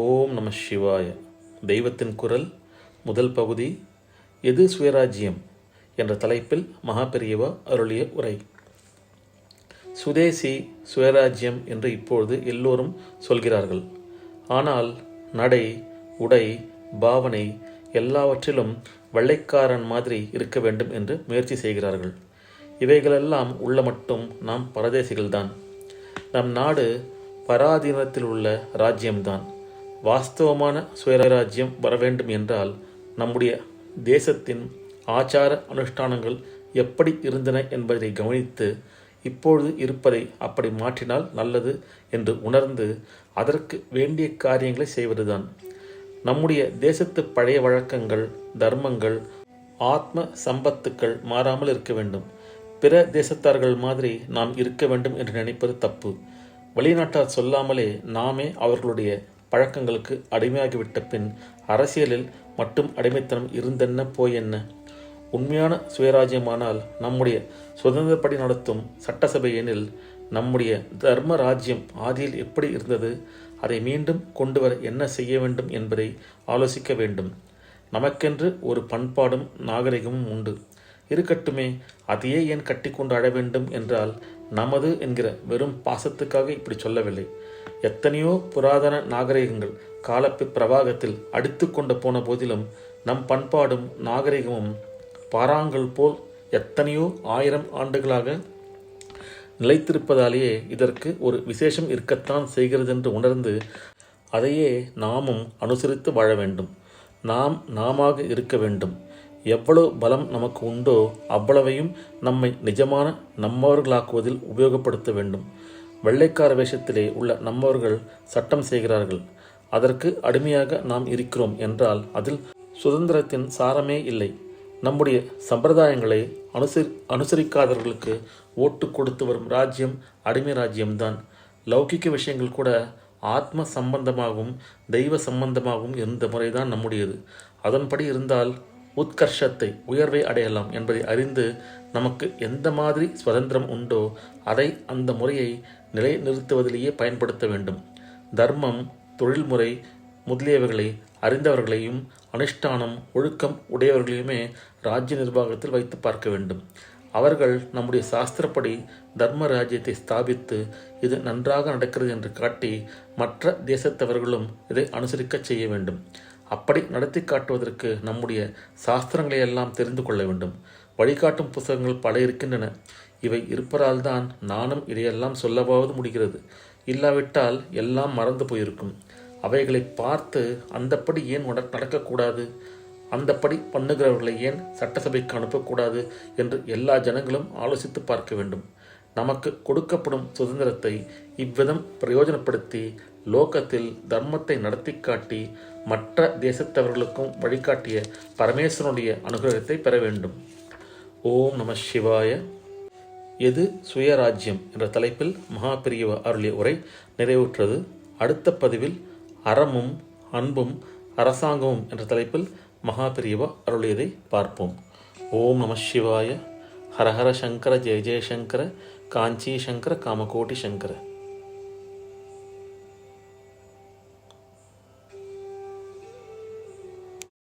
ஓம் நம சிவாய. தெய்வத்தின் குரல் முதல் பகுதி, எது சுயராஜ்யம் என்ற தலைப்பில் மகாபெரியவா அருளிய உரை. சுதேசி சுயராஜ்யம் என்று இப்பொழுது எல்லோரும் சொல்கிறார்கள். ஆனால் நடை, உடை, பாவனை எல்லாவற்றிலும் வெள்ளைக்காரன் மாதிரி இருக்க வேண்டும் என்று முயற்சி செய்கிறார்கள். இவைகளெல்லாம் உள்ள மட்டும் நாம் பரதேசிகள்தான். நம் நாடு பராதீனத்தில் உள்ள ராஜ்யம்தான். வாஸ்தவமான சுயராஜ்யம் வரவேண்டும் என்றால் நம்முடைய தேசத்தின் ஆச்சார அனுஷ்டானங்கள் எப்படி இருந்தன என்பதை கவனித்து இப்பொழுது இருப்பதை அப்படி மாற்றினால் நல்லது என்று உணர்ந்து அதற்கு வேண்டிய காரியங்களை செய்வதுதான். நம்முடைய தேசத்து பழைய வழக்கங்கள், தர்மங்கள், ஆத்ம சம்பத்துக்கள் மாறாமல் இருக்க வேண்டும். பிற தேசத்தார்கள் மாதிரி நாம் இருக்க வேண்டும் என்று நினைப்பது தப்பு. வெளிநாட்டார் சொல்லாமலே நாமே அவர்களுடைய பழக்கங்களுக்கு அடிமையாகிவிட்ட பின் அரசியலில் மட்டும் அடிமைத்தனம் இருந்தென்ன போய் என்ன? உண்மையான சுயராஜ்யமானால் நம்முடைய சுதந்திரப்படி நடத்தும் சட்டசபை எனில் நம்முடைய தர்ம ராஜ்யம் ஆதியில் எப்படி இருந்தது, அதை மீண்டும் கொண்டு வர என்ன செய்ய வேண்டும் என்பதை ஆலோசிக்க வேண்டும். நமக்கென்று ஒரு பண்பாடும் நாகரிகமும் உண்டு, இருக்கட்டுமே. அதையே ஏன் கட்டி கொண்டு அழ வேண்டும் என்றால் நமது என்கிற வெறும் பாசத்துக்காக இப்படி சொல்லவில்லை. எத்தனையோ புராதன நாகரிகங்கள் காலப்பு பிரவாகத்தில் அடித்து கொண்டு போன போதிலும் நம் பண்பாடும் நாகரிகமும் பாறாங்கல் போல் எத்தனையோ 1000 ஆண்டுகளாக நிலைத்திருப்பதாலேயே இதற்கு ஒரு விசேஷம் இருக்கத்தான் செய்கிறது என்று உணர்ந்து அதையே நாமும் அனுசரித்து வாழ வேண்டும். நாமாக இருக்க வேண்டும். எவ்வளவு பலம் நமக்கு உண்டோ அவ்வளவையும் நம்மை நிஜமான நம்மவர்களாக்குவதில் உபயோகப்படுத்த வேண்டும். வெள்ளைக்கார வேஷத்திலே உள்ள நம்மவர்கள் சட்டம் செய்கிறார்கள், அதற்கு அடிமையாக நாம் இருக்கிறோம் என்றால் அதில் சுதந்திரத்தின் சாரமே இல்லை. நம்முடைய சம்பிரதாயங்களை அனுசரிக்காதவர்களுக்கு ஓட்டு கொடுத்து வரும் ராஜ்யம் அடிமை ராஜ்யம்தான். லௌகிக்க விஷயங்கள் கூட ஆத்ம சம்பந்தமாகவும் தெய்வ சம்பந்தமாகவும் இருந்த முறைதான் நம்முடையது. அதன்படி இருந்தால் உத்கர்ஷத்தை, உயர்வை அடையலாம் என்பதை அறிந்து நமக்கு எந்த மாதிரி சுதந்திரம் உண்டோ அதை அந்த முறையை நிலைநிறுத்துவதிலேயே பயன்படுத்த வேண்டும். தர்மம், தொழில்முறை முதலியவைகளை அறிந்தவர்களையும் அனுஷ்டானம், ஒழுக்கம் உடையவர்களையுமே ராஜ்ய நிர்வாகத்தில் வைத்து பார்க்க வேண்டும். அவர்கள் நம்முடைய சாஸ்திரப்படி தர்ம ராஜ்யத்தை ஸ்தாபித்து இது நன்றாக நடக்கிறது என்று காட்டி மற்ற தேசத்தவர்களும் இதை அனுசரிக்க செய்ய வேண்டும். அப்படி நடத்தி காட்டுவதற்கு நம்முடைய சாஸ்திரங்களை எல்லாம் தெரிந்து கொள்ள வேண்டும். வழிகாட்டும் புத்தகங்கள் பல இருக்கின்றன. இவை இருப்பதால் தான் நானும் இதையெல்லாம் சொல்லவாவது முடிகிறது. இல்லாவிட்டால் எல்லாம் மறந்து போயிருக்கும். அவைகளை பார்த்து அந்தப்படி ஏன் நடக்கக்கூடாது, அந்தப்படி பண்ணுகிறவர்களை ஏன் சட்டசபைக்கு அனுப்பக்கூடாது என்று எல்லா ஜனங்களும் ஆலோசித்து பார்க்க வேண்டும். நமக்கு கொடுக்கப்படும் சுதந்திரத்தை இவ்விதம் பிரயோஜனப்படுத்தி லோகத்தில் தர்மத்தை நடத்தி காட்டி மற்ற தேசத்தவர்களுக்கும் வழிகாட்டிய பரமேஸ்வரனுடைய அனுகிரகத்தை பெற வேண்டும். ஓம் நம சிவாய. எது சுயராஜ்யம் என்ற தலைப்பில் மகாபெரியவா அருளிய உரை நிறைவுற்றது. அடுத்த பதிவில் அறமும் அன்பும் அரசாங்கமும் என்ற தலைப்பில் மகாபெரியவா அருளியதை பார்ப்போம். ஓம் நம சிவாய. ஹரஹர சங்கர ஜெய ஜெயசங்கர. காஞ்சி சங்கர காமகோட்டி சங்கர.